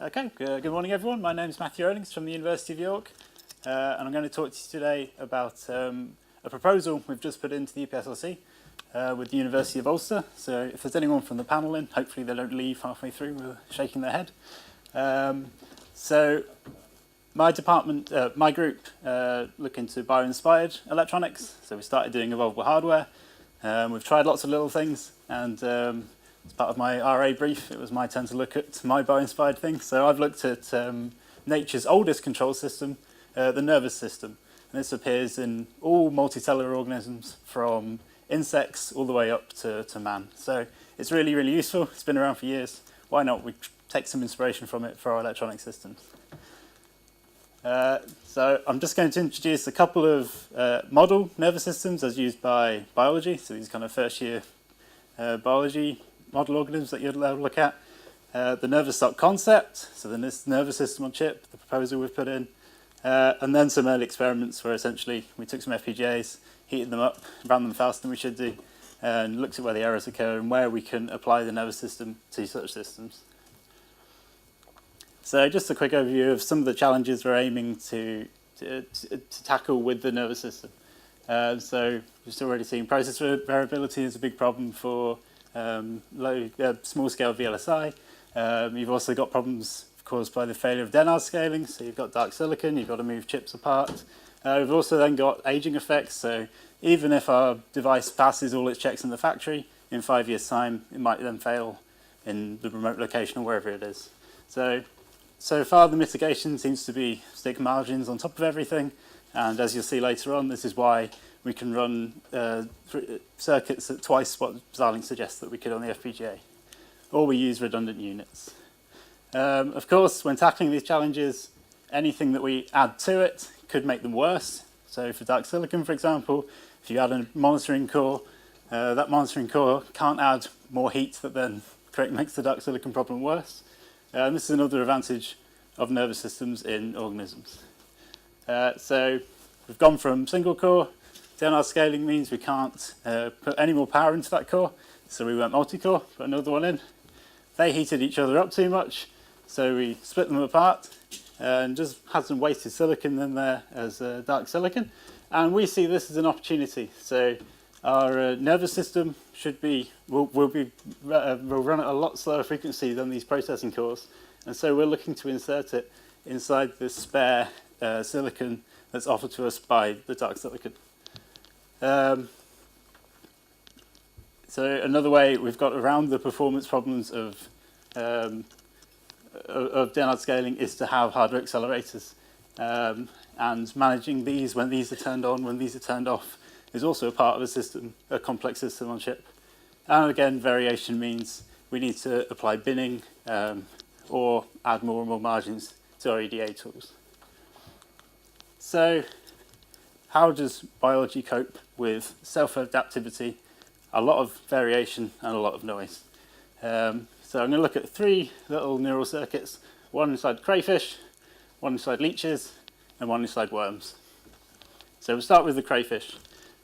Okay, good morning everyone. My name is Matthew Rowlings from the University of York, and I'm going to talk to you today about a proposal we've just put into the EPSRC with the University of Ulster. So if there's anyone from the panel in, hopefully they don't leave halfway through with shaking their head. So my department, my group, look into bio-inspired electronics. So we started doing evolvable hardware. We've tried lots of little things, and as part of my RA brief, it was my turn to look at my bio-inspired thing. So I've looked at nature's oldest control system, the nervous system. And this appears in all multicellular organisms, from insects all the way up to man. So it's really, really useful. It's been around for years. Why not? We take some inspiration from it for our electronic systems. So I'm just going to introduce a couple of model nervous systems as used by biology. So these kind of first year biology model organisms that you'd look at. The nervous stock concept, so the nervous system on chip, the proposal we've put in. And then some early experiments where essentially we took some FPGAs, heated them up, ran them faster than we should do, and looked at where the errors occur and where we can apply the nervous system to such systems. So just a quick overview of some of the challenges we're aiming to tackle with the nervous system. So we've already seen process variability is a big problem for small-scale VLSI. You've also got problems caused by the failure of Dennard scaling, so you've got dark silicon, you've got to move chips apart. We've also then got aging effects, so even if our device passes all its checks in the factory, in 5 years' time it might then fail in the remote location or wherever it is. So far the mitigation seems to be stick margins on top of everything, and as you'll see later on, this is why we can run circuits at twice what Xilinx suggests that we could on the FPGA. Or we use redundant units. Of course, when tackling these challenges, anything that we add to it could make them worse. So for dark silicon, for example, if you add a monitoring core, that monitoring core can't add more heat that then makes the dark silicon problem worse. This is another advantage of nervous systems in organisms. So we've gone from single core. Dennard scaling means we can't put any more power into that core, so we went multi-core, put another one in. They heated each other up too much, so we split them apart and just had some wasted silicon in there as dark silicon. And we see this as an opportunity. So our nervous system will run at a lot slower frequency than these processing cores, and so we're looking to insert it inside this spare silicon that's offered to us by the dark silicon. So another way we've got around the performance problems of Dennard scaling is to have hardware accelerators, and managing these when these are turned on, when these are turned off, is also a part of a system, a complex system on chip. And again, variation means we need to apply binning or add more and more margins to our EDA tools. So how does biology cope with self-adaptivity, a lot of variation and a lot of noise? So I'm going to look at three little neural circuits, one inside crayfish, one inside leeches, and one inside worms. So we'll start with the crayfish.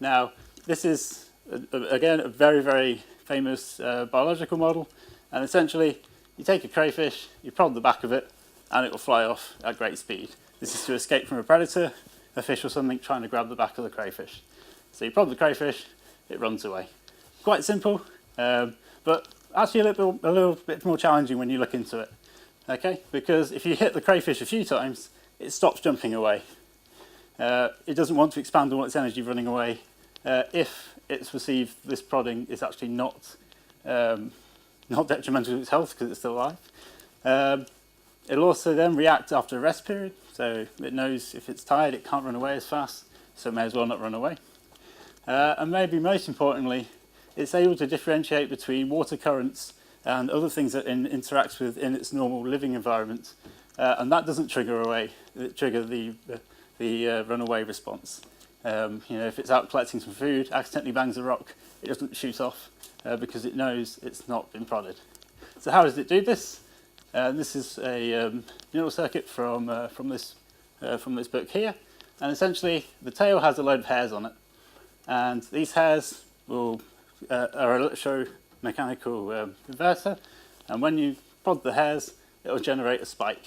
Now, this is, again, a very, very famous biological model, and essentially you take a crayfish, you prod the back of it, and it will fly off at great speed. This is to escape from a predator, a fish or something trying to grab the back of the crayfish. So you prod the crayfish, it runs away. Quite simple, but actually a little bit more challenging when you look into it. Okay, because if you hit the crayfish a few times, it stops jumping away. It doesn't want to expand all its energy running away if it's perceived this prodding is actually not detrimental to its health because it's still alive. It'll also then react after a rest period, so it knows if it's tired it can't run away as fast, so it may as well not run away. And maybe most importantly, it's able to differentiate between water currents and other things that it interacts with in its normal living environment, and that doesn't trigger the runaway response. If it's out collecting some food, accidentally bangs a rock, it doesn't shoot off because it knows it's not been prodded. So how does it do this? This is a neural circuit from this book here, and essentially the tail has a load of hairs on it, and these hairs are an electromechanical converter, and when you prod the hairs, it will generate a spike.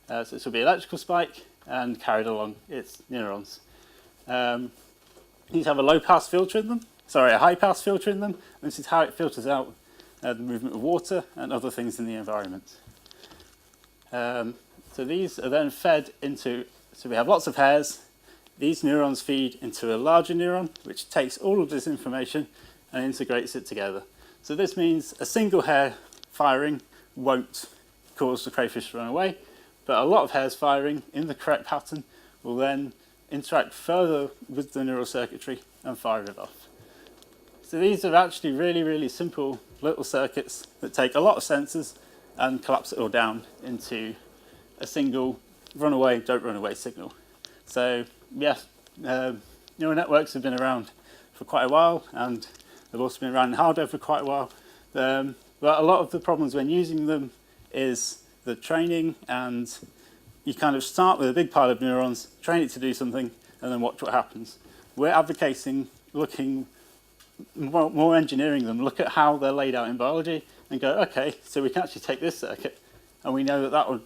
So this will be an electrical spike and carried along its neurons. These have a low-pass filter in them, a high-pass filter in them. And this is how it filters out the movement of water and other things in the environment. So these are then fed into, so we have lots of hairs. These neurons feed into a larger neuron, which takes all of this information and integrates it together. So this means a single hair firing won't cause the crayfish to run away, but a lot of hairs firing in the correct pattern will then interact further with the neural circuitry and fire it off. So these are actually really, really simple little circuits that take a lot of sensors and collapse it all down into a single run away, don't run away signal. So yes, neural networks have been around for quite a while, and they've also been around in hardware for quite a while. But a lot of the problems when using them is the training, and you kind of start with a big pile of neurons, train it to do something, and then watch what happens. We're advocating looking more engineering them, look at how they're laid out in biology, and go, okay, so we can actually take this circuit, and we know that that would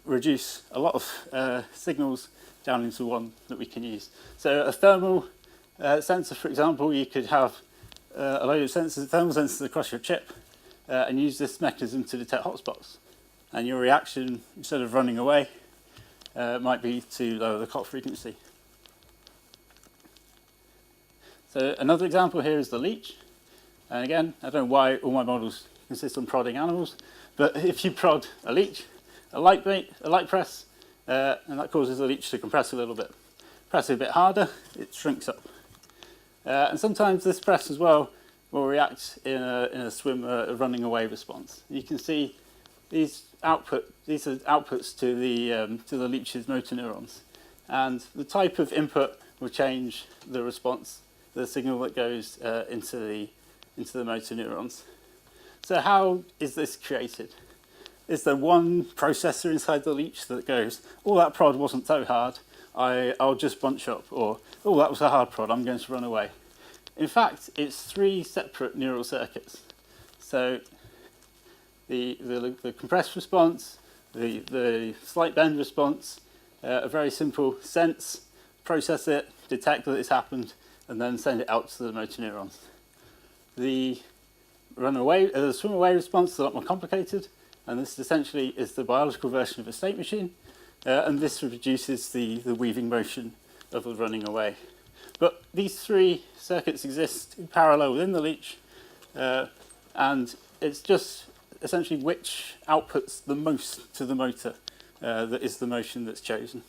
reduce a lot of signals down into one that we can use. So a thermal sensor, for example, you could have a load of sensors, thermal sensors across your chip, and use this mechanism to detect hotspots. And your reaction, instead of running away, might be to lower the clock frequency. So another example here is the leech. And again, I don't know why all my models insist on prodding animals, but if you prod a leech, a light press, and that causes the leech to compress a little bit. Press it a bit harder, it shrinks up. And sometimes this press as well will react in a swim, a running away response. You can see these are outputs to the leech's motor neurons, and the type of input will change the response, the signal that goes into the motor neurons. So how is this created? Is there one processor inside the leech that goes, oh, that prod wasn't so hard, I'll just bunch up, or oh, that was a hard prod, I'm going to run away? In fact, it's 3 separate neural circuits. So the compressed response, the slight bend response, a very simple sense, process it, detect that it's happened, and then send it out to the motor neurons. The swim away response is a lot more complicated, and this essentially is the biological version of a state machine, and this reduces the weaving motion of the running away. But these 3 circuits exist in parallel within the leech, and it's just essentially which outputs the most to the motor that is the motion that's chosen.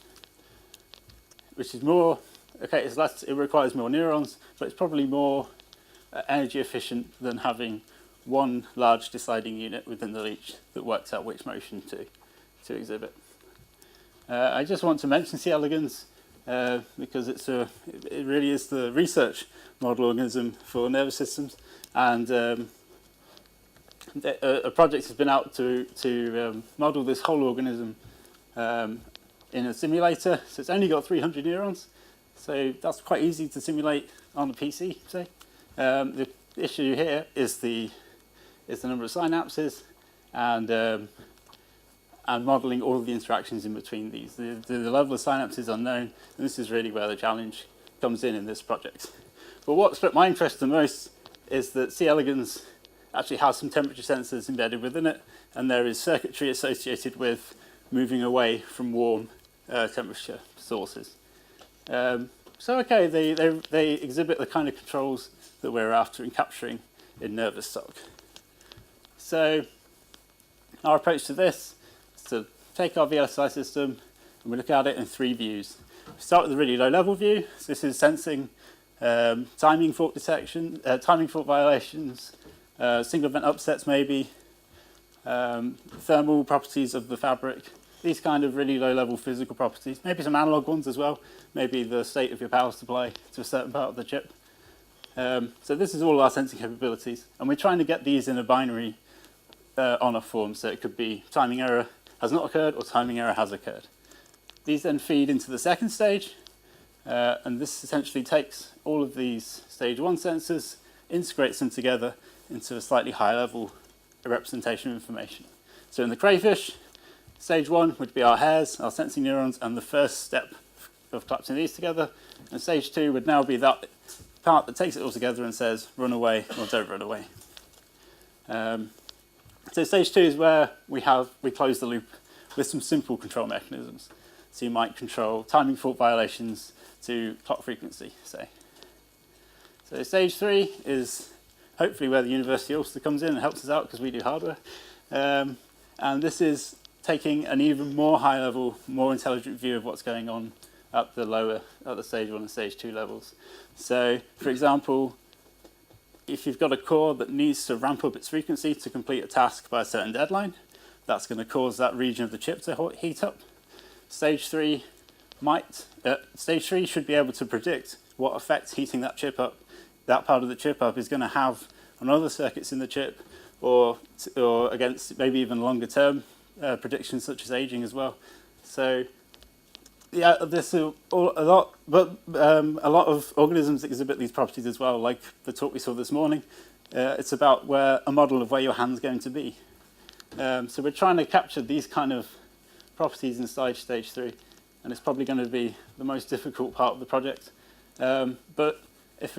Which is more, okay, it requires more neurons, but it's probably more energy efficient than having one large deciding unit within the leech that works out which motion to exhibit. I just want to mention C. elegans because it really is the research model organism for nervous systems, and a project has been out to model this whole organism in a simulator. So it's only got 300 neurons, so that's quite easy to simulate on a PC, say. The issue here is the number of synapses and modelling all of the interactions in between these. The level of synapses is unknown, and this is really where the challenge comes in this project. But what struck my interest the most is that C. elegans actually has some temperature sensors embedded within it, and there is circuitry associated with moving away from warm temperature sources. So okay, they exhibit the kind of controls that we're after in capturing in nervous stock. So our approach to this is to take our VLSI system and we look at it in 3 views. We start with a really low level view. So this is sensing timing fault detection, timing fault violations, single event upsets maybe, thermal properties of the fabric, these kind of really low level physical properties, maybe some analog ones as well, maybe the state of your power supply to a certain part of the chip. So this is all our sensing capabilities, and we're trying to get these in a binary on-off form, so it could be timing error has not occurred or timing error has occurred. These then feed into the second stage, and this essentially takes all of these stage 1 sensors, integrates them together into a slightly higher level representation of information. So in the Crayfish, Stage 1 would be our hairs, our sensing neurons, and the first step of collapsing these together. And stage 2 would now be that part that takes it all together and says, run away or don't run away. So stage 2 is where we close the loop with some simple control mechanisms. So you might control timing fault violations to clock frequency, say. So stage 3 is hopefully where the University of Ulster comes in and helps us out because we do hardware. And this is taking an even more high level, more intelligent view of what's going on at the stage 1 and stage 2 levels. So, for example, if you've got a core that needs to ramp up its frequency to complete a task by a certain deadline, that's going to cause that region of the chip to heat up. Stage 3 should be able to predict what effect heating that chip up, that part of the chip up, is going to have on other circuits in the chip, or against maybe even longer term predictions such as aging as well. So yeah, this is a lot of organisms exhibit these properties as well, like the talk we saw this morning. It's about a model of where your hand's going to be. So we're trying to capture these kind of properties inside stage 3, and it's probably going to be the most difficult part of the project. But if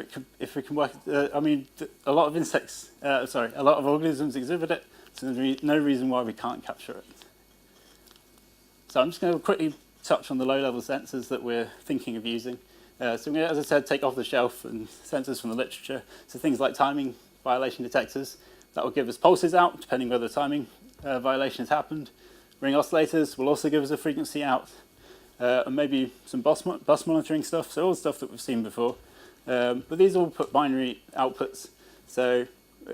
we can work, I mean, a lot of organisms exhibit it, so there's no reason why we can't capture it. So I'm just going to quickly touch on the low-level sensors that we're thinking of using. So we're going to, as I said, take off-the-shelf and sensors from the literature. So things like timing violation detectors that will give us pulses out, depending whether the timing violation has happened. Ring oscillators will also give us a frequency out, and maybe some bus monitoring stuff. So all the stuff that we've seen before. But these all put binary outputs. So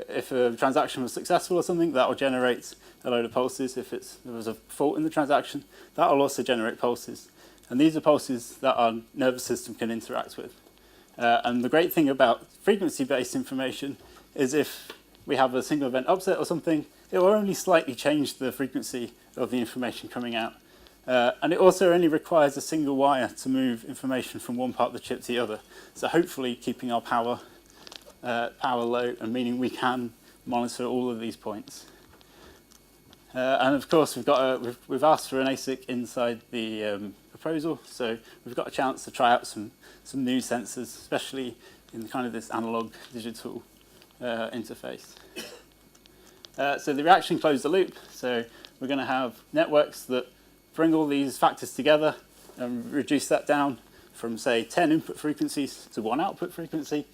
if a transaction was successful or something, that will generate a load of pulses. If there was a fault in the transaction, that will also generate pulses. And these are pulses that our nervous system can interact with. And the great thing about frequency-based information is if we have a single event upset or something, it will only slightly change the frequency of the information coming out. And it also only requires a single wire to move information from one part of the chip to the other. So hopefully keeping our power low, and meaning we can monitor all of these points. And of course, we've asked for an ASIC inside the proposal, so we've got a chance to try out some new sensors, especially in kind of this analog digital interface. So the reaction closed the loop. So we're going to have networks that bring all these factors together and reduce that down from, say, 10 input frequencies to 1 output frequency.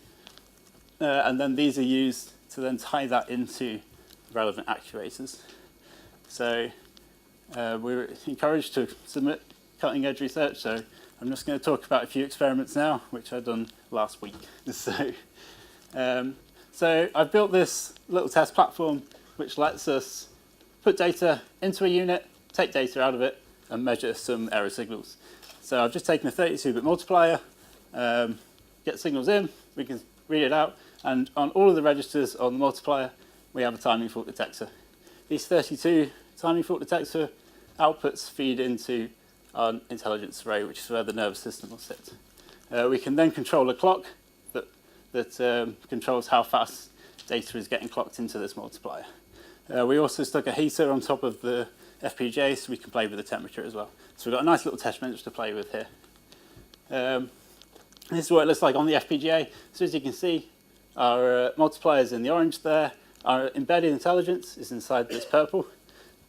And then these are used to then tie that into relevant actuators. So we're encouraged to submit cutting-edge research. So I'm just going to talk about a few experiments now, which I've done last week. So I've built this little test platform which lets us put data into a unit, take data out of it, and measure some error signals. So I've just taken a 32-bit multiplier, get signals in, we can read it out, and on all of the registers on the multiplier, we have a timing fault detector. These 32 timing fault detector outputs feed into our intelligence array, which is where the nervous system will sit. We can then control a clock that controls how fast data is getting clocked into this multiplier. We also stuck a heater on top of the FPGA so we can play with the temperature as well. So we've got a nice little test bench to play with here. This is what it looks like on the FPGA. So as you can see, our multipliers in the orange there. Our embedded intelligence is inside this purple.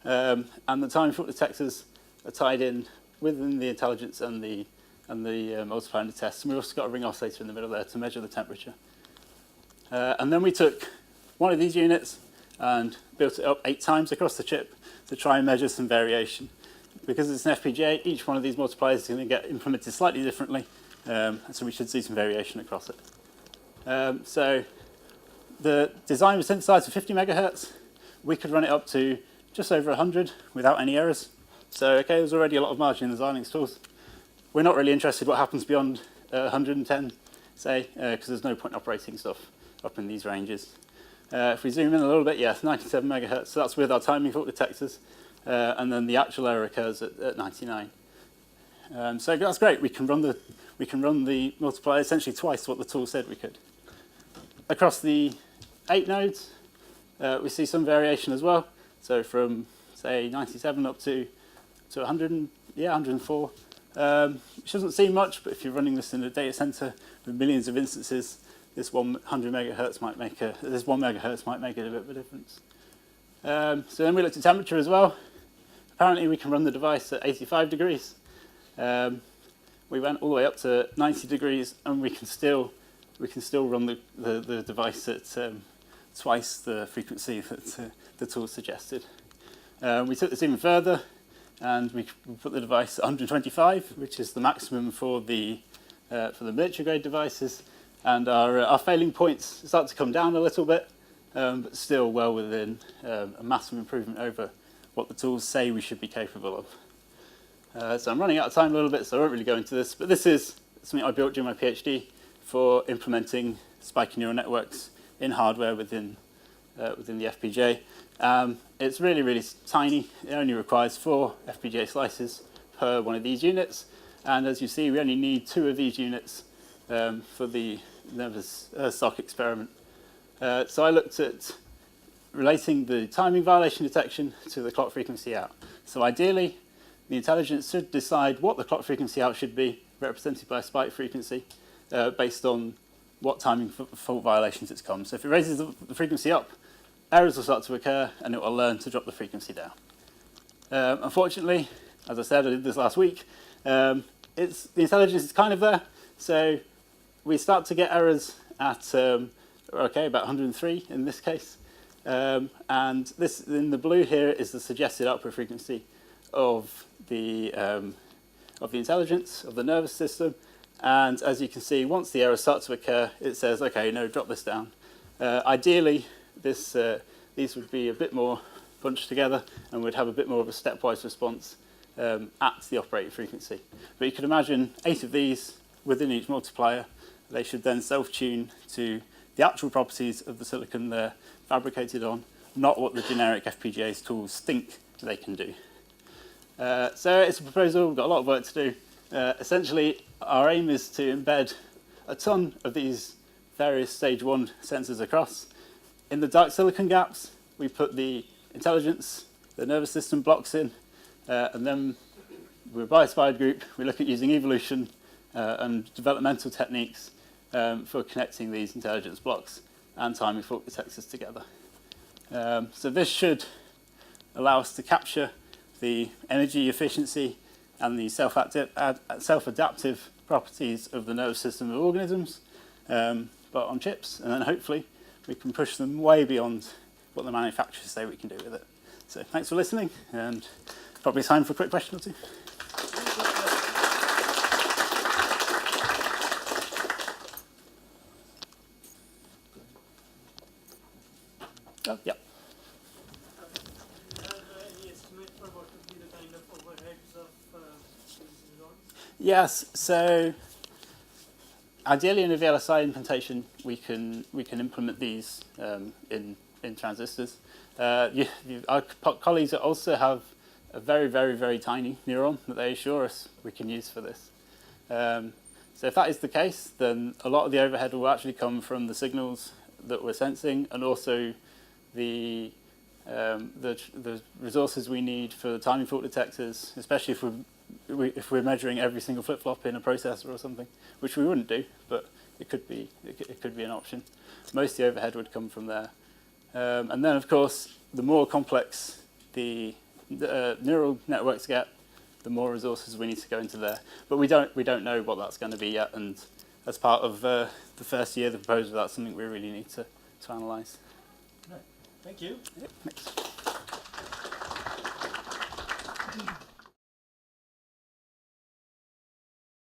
And the timing fault detectors are tied in within the intelligence and the multiplier and the test. And we've also got a ring oscillator in the middle there to measure the temperature. And then we took one of these units and built it up 8 times across the chip to try and measure some variation. Because it's an FPGA, each one of these multipliers is going to get implemented slightly differently, so we should see some variation across it. So the design was synthesized for 50 megahertz. We could run it up to just over 100 without any errors. So okay, there's already a lot of margin in the Xilinx tools. We're not really interested what happens beyond 110, say, because there's no point operating stuff up in these ranges. If we zoom in a little bit, yes, 97 megahertz. So that's with our timing fault detectors, and then the actual error occurs at 99. So that's great. We can run the multiplier essentially twice what the tool said we could. Across the 8 nodes, we see some variation as well. So from say 97 up to to 104. Which doesn't seem much, but if you're running this in a data center with millions of instances, this 100 megahertz might make this 1 megahertz might make it a bit of a difference. So then we looked at temperature as well. Apparently we can run the device at 85 degrees. We went all the way up to 90 degrees, and we can still run the device at twice the frequency that the tool suggested. We took this even further, and we put the device at 125, which is the maximum for the military grade devices, and our failing points start to come down a little bit, but still well within a massive improvement over what the tools say we should be capable of. So I'm running out of time a little bit, so I won't really go into this, but this is something I built during my PhD for implementing spiky neural networks in hardware within the FPGA. It's really, really tiny. It only requires 4 FPGA slices per one of these units, and as you see, we only need 2 of these units for the nervous sock experiment. So I looked at relating the timing violation detection to the clock frequency out. So ideally, the intelligence should decide what the clock frequency out should be, represented by a spike frequency, based on what timing fault violations it's come. So if it raises the frequency up, errors will start to occur, and it will learn to drop the frequency down. Unfortunately, as I said, I did this last week, the intelligence is kind of there. So we start to get errors at, about 103 in this case. And this, in the blue here, is the suggested output frequency of the intelligence, of the nervous system. And as you can see, once the errors start to occur, it says, okay, no, drop this down. Ideally, these would be a bit more bunched together and would have a bit more of a stepwise response at the operating frequency. But you could imagine 8 of these within each multiplier. They should then self-tune to the actual properties of the silicon they're fabricated on, not what the generic FPGA's tools think they can do. So it's a proposal. We've got a lot of work to do. Essentially, our aim is to embed a ton of these various stage 1 sensors across. In the dark silicon gaps, we put the intelligence, the nervous system blocks in, and then we're a bias-fired group. We look at using evolution and developmental techniques for connecting these intelligence blocks and timing fault detectors together. So this should allow us to capture the energy efficiency and the self-adaptive properties of the nervous system of organisms, but on chips, and then hopefully we can push them way beyond what the manufacturers say we can do with it. So thanks for listening, and probably time for a quick question or two. Oh, yeah. Yes, so ideally in a VLSI implementation, we can implement these in transistors. Our colleagues also have a very, very, very tiny neuron that they assure us we can use for this. So if that is the case, then a lot of the overhead will actually come from the signals that we're sensing, and also the resources we need for the timing fault detectors, especially if we're measuring every single flip-flop in a processor or something, which we wouldn't do, but it could be an option. Most of the overhead would come from there. And then, of course, the more complex the neural networks get, the more resources we need to go into there. But we don't know what that's going to be yet, and as part of the first year of the proposal, that's something we really need to analyse. Thank you. Yep, thanks.